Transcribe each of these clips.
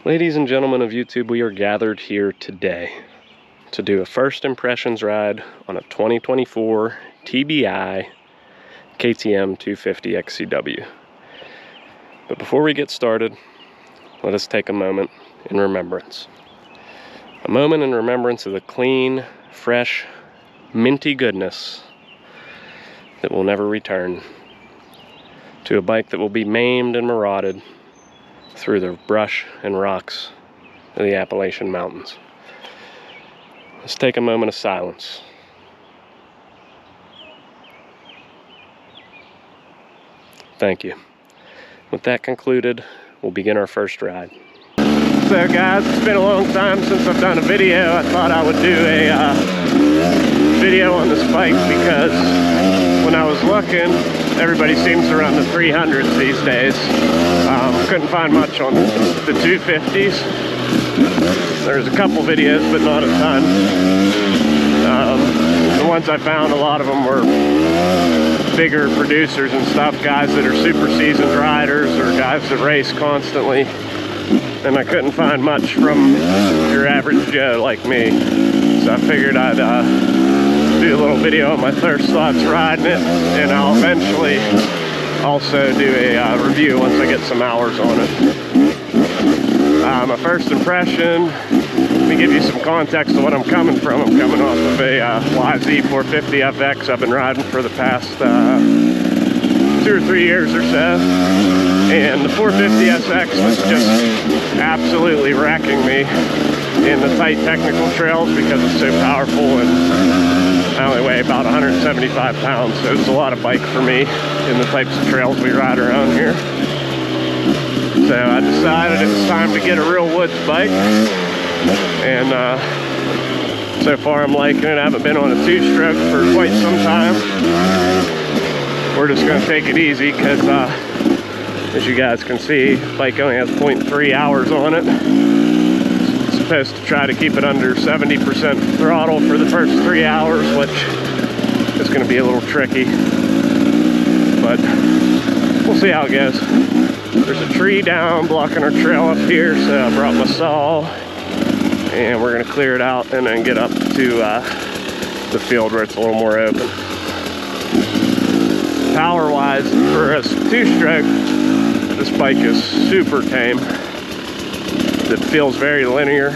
Ladies and gentlemen of YouTube, we are gathered here today to do a first impressions ride on a 2024 TBI KTM 250 XCW. But before we get started, let us take a moment in remembrance. A moment in remembrance of the clean, fresh, minty goodness that will never return to a bike that will be maimed and marauded through the brush and rocks of the Appalachian Mountains. Let's take a moment of silence. Thank you. With that concluded, we'll begin our first ride. So guys, it's been a long time since I've done a video. I thought I would do a video on this bike because when I was looking, everybody seems to run the 300s these days. Couldn't find much on the 250s. There's a couple videos, but not a ton. The ones I found, a lot of them were bigger producers and stuff, guys that are super seasoned riders or guys that race constantly. And I couldn't find much from your average Joe like me. So I figured I'd do a little video on my first thoughts riding it, and I'll eventually also do a review once I get some hours on it. My first impression, let me give you some context of what I'm coming from. I'm coming off of a YZ 450 FX I've been riding for the past 2 or 3 years or so. And the 450 SX was just absolutely wrecking me in the tight technical trails because it's so powerful, and I only weigh about 175 pounds, so it's a lot of bike for me in the types of trails we ride around here. So I decided it was time to get a real woods bike, and so far I'm liking it. I haven't been on a two-stroke for quite some time. We're just going to take it easy because as you guys can see, the bike only has 0.3 hours on it. It's supposed to try to keep it under 70% throttle for the first 3 hours, which is going to be a little tricky, but we'll see how it goes. There's a tree down blocking our trail up here, so I brought my saw, and we're going to clear it out and then get up to the field where it's a little more open. Power-wise, for a two-stroke, this bike is super tame. It feels very linear,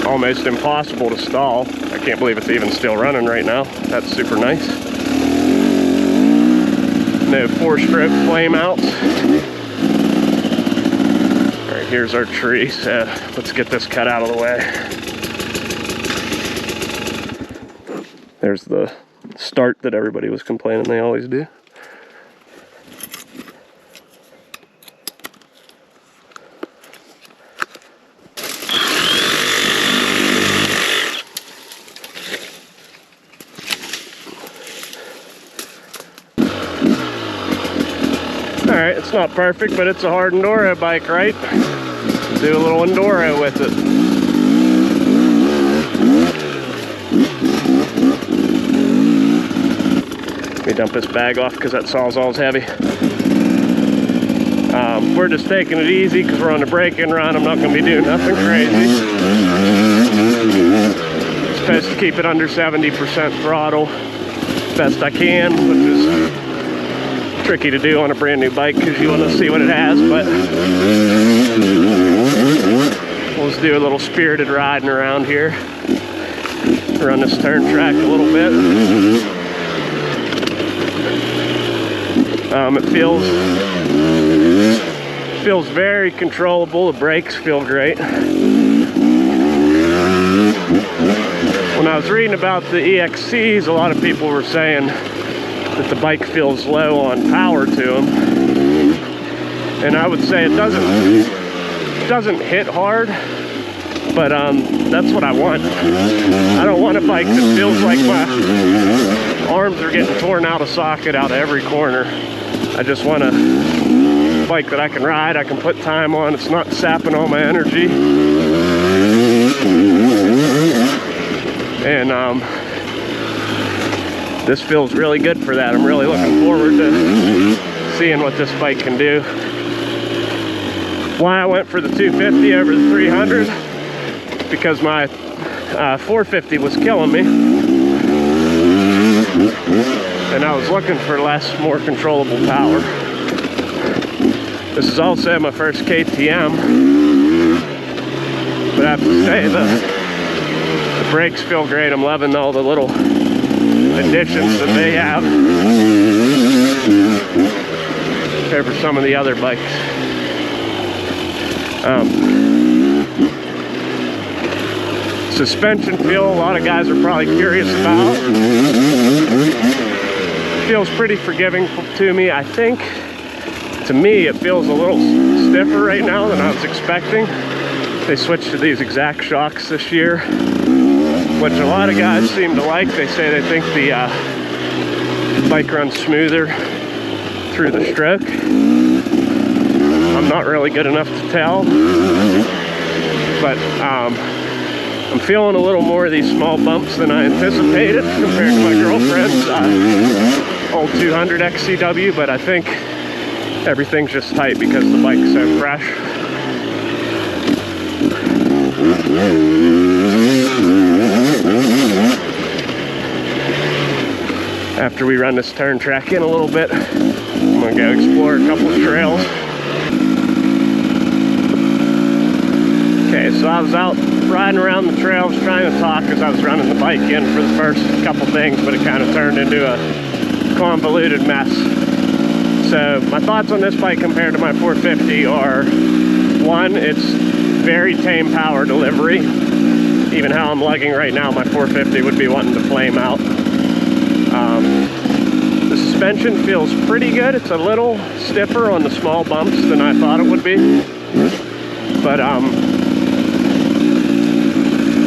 almost impossible to stall. I can't believe it's even still running right now. That's super nice. No 4-stroke flame outs. All right, here's our tree, so let's get this cut out of the way. There's the start that everybody was complaining they always do. Alright, it's not perfect, but it's a hard enduro bike, right? Do a little enduro with it. Let me dump this bag off because that Sawzall's heavy. We're just taking it easy because we're on the break-in run. I'm not going to be doing nothing crazy. Supposed to keep it under 70% throttle best I can, which is tricky to do on a brand new bike because you want to see what it has, but we'll just do a little spirited riding around here. Run this turn track a little bit. It feels very controllable. The brakes feel great. When I was reading about the EXCs, a lot of people were saying that the bike feels low on power to them, and I would say it doesn't hit hard, but that's what I want. I don't want a bike that feels like my arms are getting torn out of socket out of every corner. I just want a bike that I can ride, I can put time on, it's not sapping all my energy. And this feels really good for that. I'm really looking forward to seeing what this bike can do. why I went for the 250 over the 300, because my 450 was killing me, and I was looking for less, more controllable power. This is also my first KTM, but I have to say the brakes feel great. I'm loving all the little additions that they have over some of the other bikes. Suspension feel, a lot of guys are probably curious about. Feels pretty forgiving to me. I think, to me, it feels a little stiffer right now than I was expecting. They switched to these exact shocks this year, which a lot of guys seem to like. They say they think the bike runs smoother through the stroke. I'm not really good enough to tell, but I'm feeling a little more of these small bumps than I anticipated compared to my girlfriend's old 200 XCW, but I think everything's just tight because the bike's so fresh. After we run this turn track in a little bit, I'm gonna go explore a couple of trails. Okay, so I was out riding around the trails trying to talk as I was running the bike in for the first couple things, but it kind of turned into a convoluted mess. So my thoughts on this bike compared to my 450 are, one, it's very tame power delivery. Even how I'm lugging right now, my 450 would be wanting to flame out. The suspension feels pretty good. It's a little stiffer on the small bumps than I thought it would be, but I'm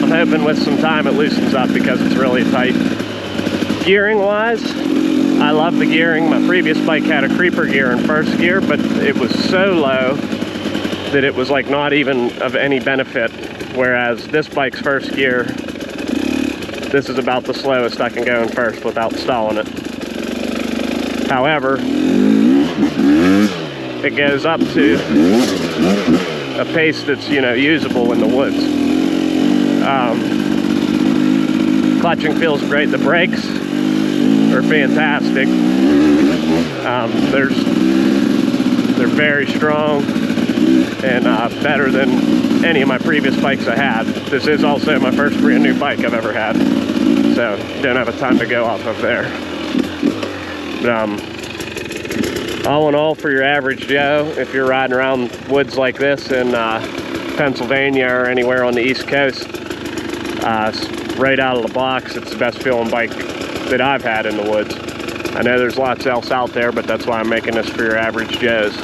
hoping with some time it loosens up because it's really tight. Gearing wise, I love the gearing. My previous bike had a creeper gear in first gear, but it was so low that it was like not even of any benefit, whereas this bike's first gear, this is about the slowest I can go in first without stalling it. However, it goes up to a pace that's, you know, usable in the woods. Clutching feels great. The brakes are fantastic. They're very strong and better than any of my previous bikes I had. This is also my first brand new bike I've ever had, so don't have a ton to go off of there. But all in all, for your average Joe, if you're riding around woods like this in Pennsylvania or anywhere on the East Coast, right out of the box, it's the best feeling bike that I've had in the woods. I know there's lots else out there, but that's why I'm making this for your average Joes.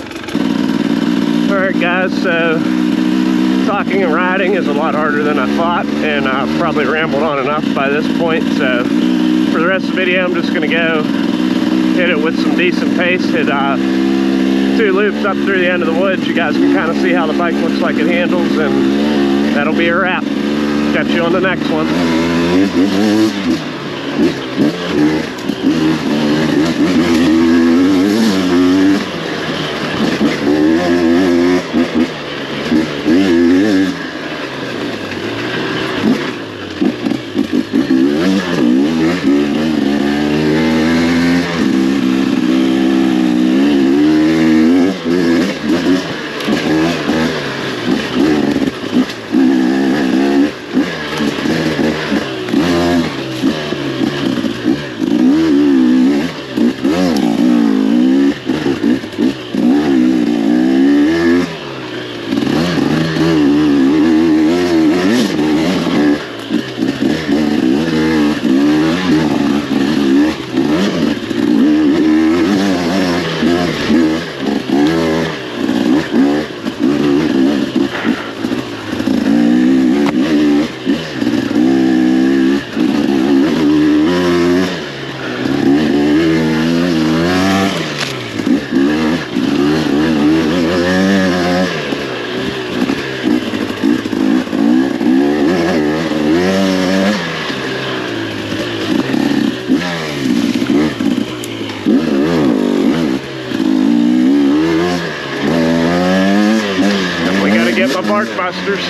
Alright guys, so talking and riding is a lot harder than I thought, and I've probably rambled on enough by this point, so for the rest of the video I'm just going to go hit it with some decent pace, hit 2 loops up through the end of the woods. You guys can kind of see how the bike looks like it handles, and that'll be a wrap. Catch you on the next one. to get my bark busters.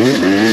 it.